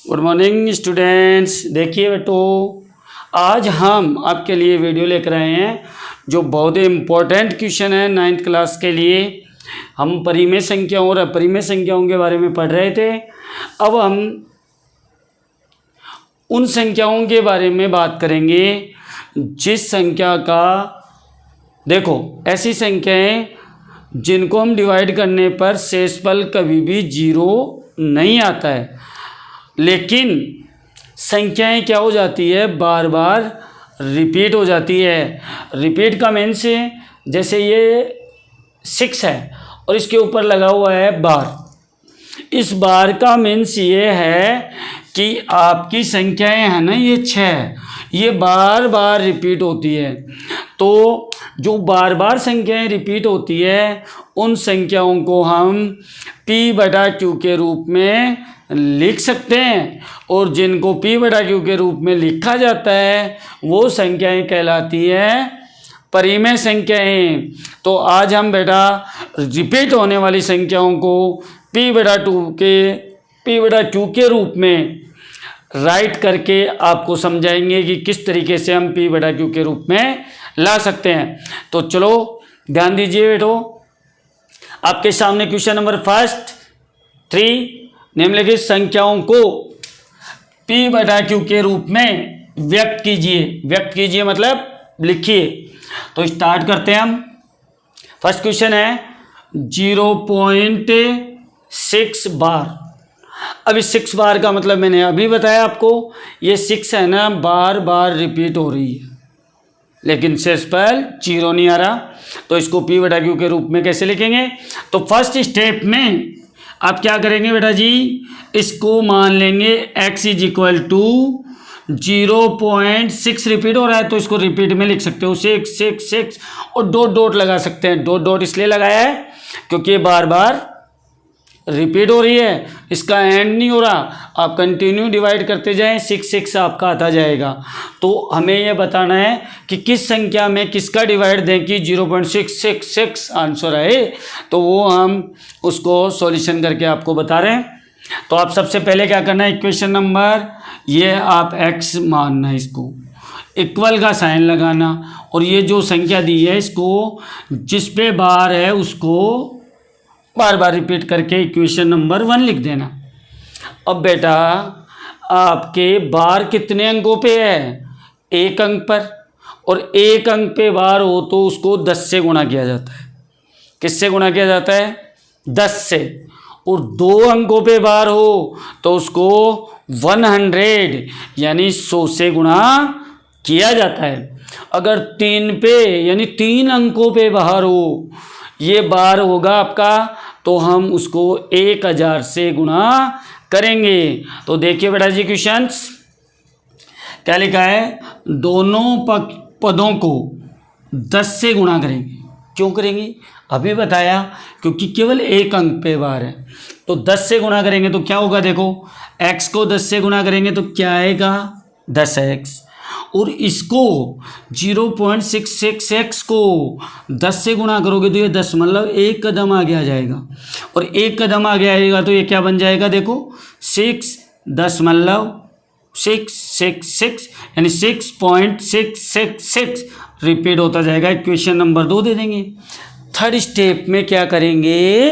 Good morning students. देखिए बेटो, आज हम आपके लिए वीडियो लेकर आए हैं जो बहुत ही इम्पोर्टेंट क्वेश्चन है 9th क्लास के लिए। हम परिमेय संख्याओं और अपरिमेय संख्याओं के बारे में पढ़ रहे थे। अब हम उन संख्याओं के बारे में बात करेंगे जिस संख्या का, देखो ऐसी संख्याएं जिनको हम डिवाइड करने पर शेषफल कभी भी 0 नहीं आता है, लेकिन संख्याएं क्या हो जाती है, बार बार रिपीट हो जाती है। रिपीट का मीन्स जैसे ये 6 है और इसके ऊपर लगा हुआ है बार। इस बार का मीन्स ये है कि आपकी संख्याएं हैं ना, ये 6, ये बार बार रिपीट होती है। तो जो बार बार संख्याएं रिपीट होती है उन संख्याओं को हम P/Q के रूप में लिख सकते हैं, और जिनको P/Q के रूप में लिखा जाता है वो संख्याएं कहलाती है परिमेय संख्याएं। तो आज हम बेटा रिपीट होने वाली संख्याओं को P/Q के रूप में राइट करके आपको समझाएंगे कि किस तरीके से हम P/Q के रूप में ला सकते हैं। तो चलो ध्यान दीजिए बेटो, आपके सामने क्वेश्चन नंबर फर्स्ट 3 निम्नलिखित संख्याओं को P/Q के रूप में व्यक्त कीजिए। व्यक्त कीजिए मतलब लिखिए। तो स्टार्ट करते हैं हम। फर्स्ट क्वेश्चन है 0.6 बार। अब इस 6 बार का मतलब मैंने अभी बताया आपको, ये 6 है ना, बार बार रिपीट हो रही है लेकिन शेषफल 0 नहीं आ रहा। तो इसको P/Q के रूप में कैसे लिखेंगे? तो फर्स्ट स्टेप में आप क्या करेंगे बेटा जी, इसको मान लेंगे x = 0.6 रिपीट हो रहा है तो इसको रिपीट में लिख सकते हो 6 और डॉट डॉट लगा सकते हैं। डॉट डॉट इसलिए लगाया है क्योंकि ये बार बार रिपीट हो रही है, इसका एंड नहीं हो रहा। आप कंटिन्यू डिवाइड करते जाएं, 6 आपका आता जाएगा। तो हमें यह बताना है कि किस संख्या में किसका डिवाइड दें कि 0.666 आंसर आए। तो वो हम उसको सॉल्यूशन करके आपको बता रहे हैं। तो आप सबसे पहले क्या करना है, इक्वेशन नंबर, ये आप x मानना है, इसको इक्वल का साइन लगाना, और ये जो संख्या दी है इसको जिस पे बार है उसको बार बार रिपीट करके इक्वेशन नंबर 1 लिख देना। अब बेटा आपके बार कितने अंकों पे है? 1 अंक पर, और 1 अंक पे बार हो तो उसको 10 से गुणा किया जाता है। किससे गुणा किया जाता है? 10 से। और 2 अंकों पे बार हो तो उसको 100 यानी 100 से गुणा किया जाता है। अगर 3 पे यानी 3 अंकों पे बाहर हो, ये बार होगा आपका, तो हम उसको 1000 से गुणा करेंगे। तो देखिए बेटा जी क्वेश्चंस क्या लिखा है, दोनों पदों को 10 से गुणा करेंगे। क्यों करेंगे? अभी बताया, क्योंकि केवल 1 अंक पे बार है। तो 10 से गुणा करेंगे तो क्या होगा, देखो x को 10 से गुणा करेंगे तो क्या आएगा, 10x, और इसको 0.666 को 10 से गुणा करोगे तो ये 10 मतलब 1 कदम आगे आ जाएगा, और 1 कदम आगे आएगा तो ये क्या बन जाएगा, देखो 6 10 मतलब 666 यानी 6.666 रिपीट होता जाएगा। इक्वेशन नंबर 2 दे देंगे। थर्ड स्टेप में क्या करेंगे,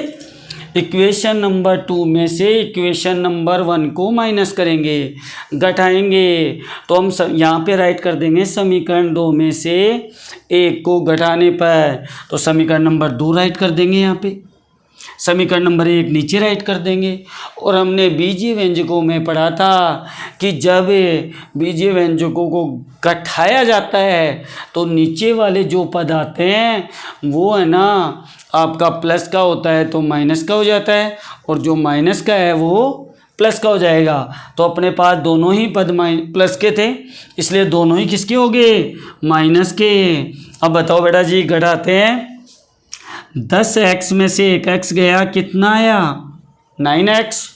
इक्वेशन नंबर 2 में से इक्वेशन नंबर 1 को माइनस करेंगे, घटाएंगे। तो हम यहाँ पे राइट कर देंगे समीकरण 2 में से 1 को घटाने पर, तो समीकरण नंबर 2 राइट कर देंगे यहाँ पे, समीकरण नंबर 1 नीचे राइट कर देंगे। और हमने बीजीय व्यंजकों में पढ़ा था कि जब बीजीय व्यंजकों को घटाया जाता है तो नीचे वाले जो पद आते हैं वो है ना आपका प्लस का होता है तो माइनस का हो जाता है, और जो माइनस का है वो प्लस का हो जाएगा। तो अपने पास दोनों ही पद प्लस के थे, इसलिए दोनों ही किसके हो गए, माइनस के। अब बताओ बेटा जी, घटाते हैं, 10x में से 1x गया, कितना आया, 9x।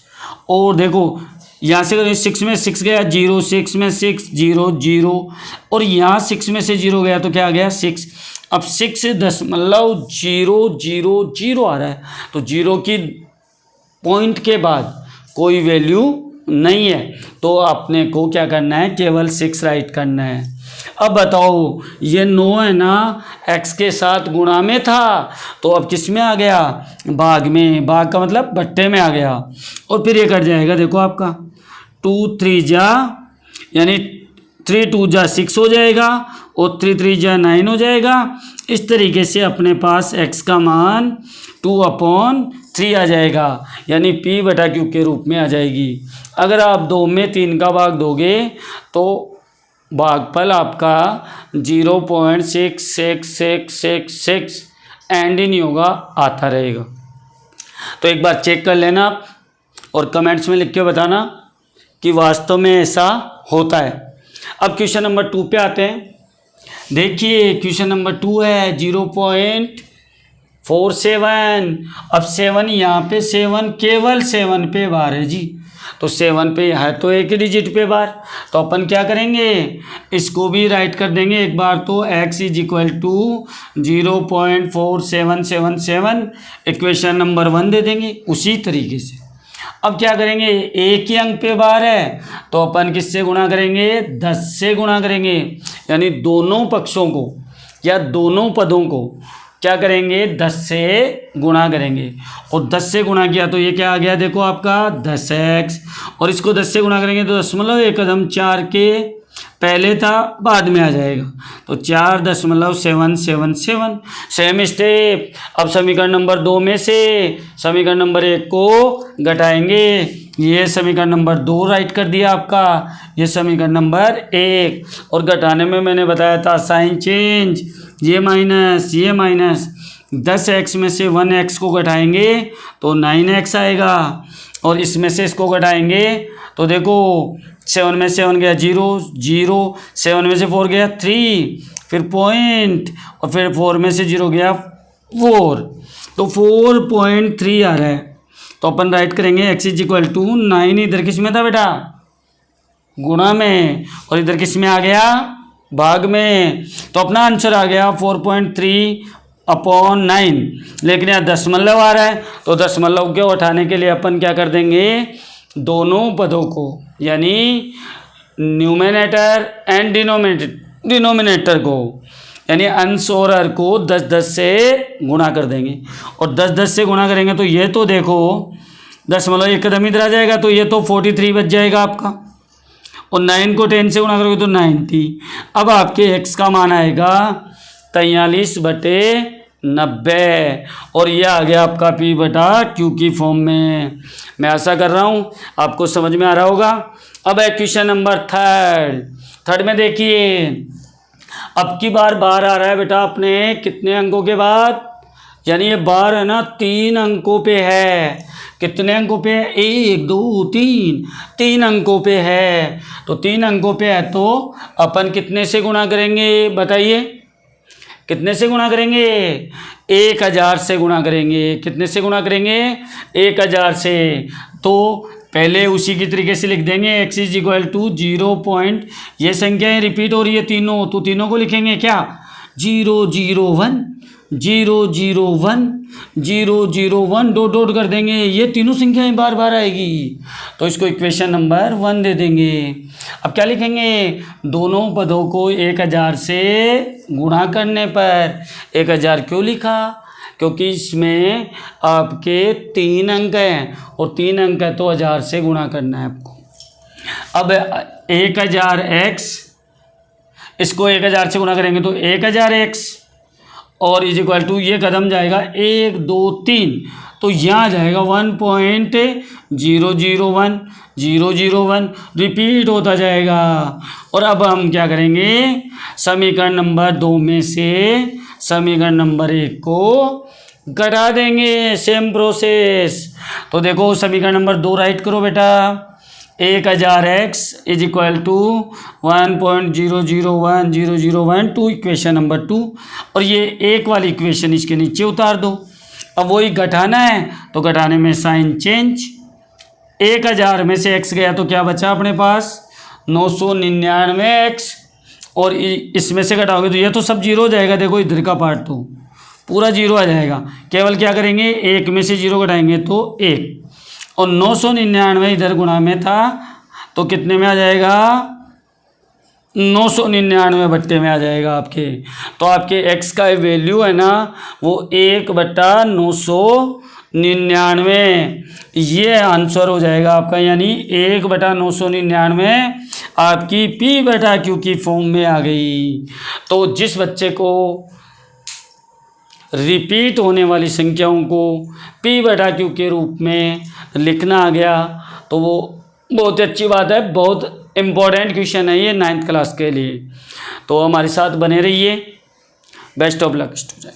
और देखो यहाँ से 6 में 6 गया 0, 6 में 6 0 0, और यहाँ 6 में से 0 गया तो क्या आ गया 6। अब 6.000 आ रहा है, तो 0 की पॉइंट के बाद कोई वैल्यू नहीं है, तो अपने को क्या करना है, केवल 6 राइट करना है। अब बताओ ये 9 है ना, x के साथ गुणा में था, तो अब किस में आ गया, भाग में। भाग का मतलब बट्टे में आ गया। और फिर ये कट जाएगा, देखो आपका 2 3 जा यानी 3 2 जा 6 हो जाएगा और 3 3 जा 9 हो जाएगा। इस तरीके से अपने पास x का मान 2/3 आ जाएगा, यानी p/q के रूप में आ जाएगी। अगर आप 2 में 3 का भाग दोगे तो भागफल आपका 0.6666 एंड ही नहीं होगा, आता रहेगा। तो एक बार चेक कर लेना आप और कमेंट्स में लिख के बताना कि वास्तव में ऐसा होता है। अब क्वेश्चन नंबर 2 पे आते हैं। देखिए क्वेश्चन नंबर 2 है 0.47। अब 7 यहाँ पे 7 केवल 7 पे बार है जी, तो 7 पे है तो एक ही डिजिट पे बार, तो अपन क्या करेंगे, इसको भी राइट कर देंगे एक बार। तो x = 0.4777 इक्वेशन नंबर 1 दे देंगे उसी तरीके से। अब क्या करेंगे, एक ही अंक पे बार है तो अपन किससे गुणा करेंगे, 10 से गुणा करेंगे, यानी दोनों पक्षों को या दोनों पदों को क्या करेंगे, 10 से गुणा करेंगे। और 10 से गुणा किया तो ये क्या आ गया, देखो आपका 10x, और इसको 10 से गुणा करेंगे तो 0.1 के पहले था बाद में आ जाएगा, तो 4.777। Same step. अब समीकरण नंबर 2 में से समीकरण नंबर 1 को घटाएंगे। ये समीकरण नंबर 2 राइट कर दिया आपका, ये समीकरण नंबर 1। और घटाने में मैंने बताया था साइन चेंज, ये माइनस 10x में से 1x को घटाएंगे तो 9x आएगा, और इसमें से इसको घटाएंगे तो देखो 7 में 7 गया 0 0, 7 में से 4 गया 3, फिर पॉइंट, और फिर 4 में से 0 गया 4, तो 4.3 आ रहा है। तो अपन राइट करेंगे x = 9, इधर किस में था बेटा, गुणा में, और इधर किस में आ गया, भाग में। तो अपना आंसर आ गया 4.3/9। लेकिन यहाँ दशमलव आ रहा है, तो दशमलव को उठाने के लिए अपन क्या कर देंगे, दोनों पदों को यानी न्यूमरेटर एंड डिनोमिनेटर को यानी अंश और हर को 10 से गुणा कर देंगे। और 10 से गुणा करेंगे तो ये तो देखो दशमलव एक कदम इधर आ जाएगा, तो ये तो 43 बच जाएगा आपका, और 9 को 10 से गुणा करोगे तो 90। अब आपके x का मान आएगा 43/90, और ये आ गया आपका p/q की फॉर्म में। मैं आशा कर रहा हूँ आपको समझ में आ रहा होगा। अब है क्वेश्चन नंबर 3 में देखिए, अब की बार आ रहा है बेटा अपने कितने अंकों के बाद, यानी ये बार है ना 3 अंकों पे है। कितने अंकों पे है, 1 2 3 अंकों पे है। तो 3 अंकों पे है तो अपन कितने से गुणा करेंगे, बताइए कितने से गुणा करेंगे, 1000 से गुणा करेंगे। कितने से गुणा करेंगे, 1000 से। तो पहले उसी की तरीके से लिख देंगे x = 0. ये संख्याएं रिपीट हो रही है तीनों, तो तीनों को लिखेंगे क्या, 0 0 1 0 0 1 0 0 1 डॉट कर देंगे। ये तीनों संख्याएं बार बार आएगी, तो इसको इक्वेशन नंबर 1 दे देंगे। अब क्या लिखेंगे, दोनों पदों को 1000 से गुणा करने पर। 1000 क्यों लिखा, क्योंकि इसमें आपके 3 अंक हैं, और 3 अंक है तो 1000 से गुणा करना है आपको। अब 1000x, इसको 1000 से गुणा करेंगे तो 1000x, और = ये कदम जाएगा 1 2 3, तो यहाँ जाएगा 1.001 रिपीट होता जाएगा। और अब हम क्या करेंगे, समीकरण नंबर 2 में से समीकरण नंबर 1 को घटा देंगे, सेम प्रोसेस। तो देखो समीकरण नंबर 2 राइट करो बेटा, 1000x = 1.001001 इक्वेशन नंबर 2, और ये एक वाली इक्वेशन इसके नीचे उतार दो। अब वही घटाना है तो घटाने में साइन चेंज, 1000 में से x गया तो क्या बचा अपने पास 999x, और इसमें से घटाओगे तो ये तो सब 0 हो जाएगा। देखो इधर का पार्ट तो पूरा 0 आ जाएगा, केवल क्या करेंगे 1 में से 0 घटाएंगे तो 1, और 999 इधर गुणा में था, तो कितने में आ जाएगा? 999 बट्टे में आ जाएगा आपके। तो आपके x का वैल्यू है ना वो 1/999, ये आंसर हो जाएगा आपका, यानी 1/999 आपकी P/Q की फॉर्म में आ गई। तो जिस बच्चे को रिपीट होने वाली संख्याओं को P/Q के रूप में लिखना आ गया तो वो बहुत अच्छी बात है, बहुत इम्पोर्टेंट क्वेश्चन है ये 9th क्लास के लिए। तो हमारे साथ बने रहिए। Best of luck student.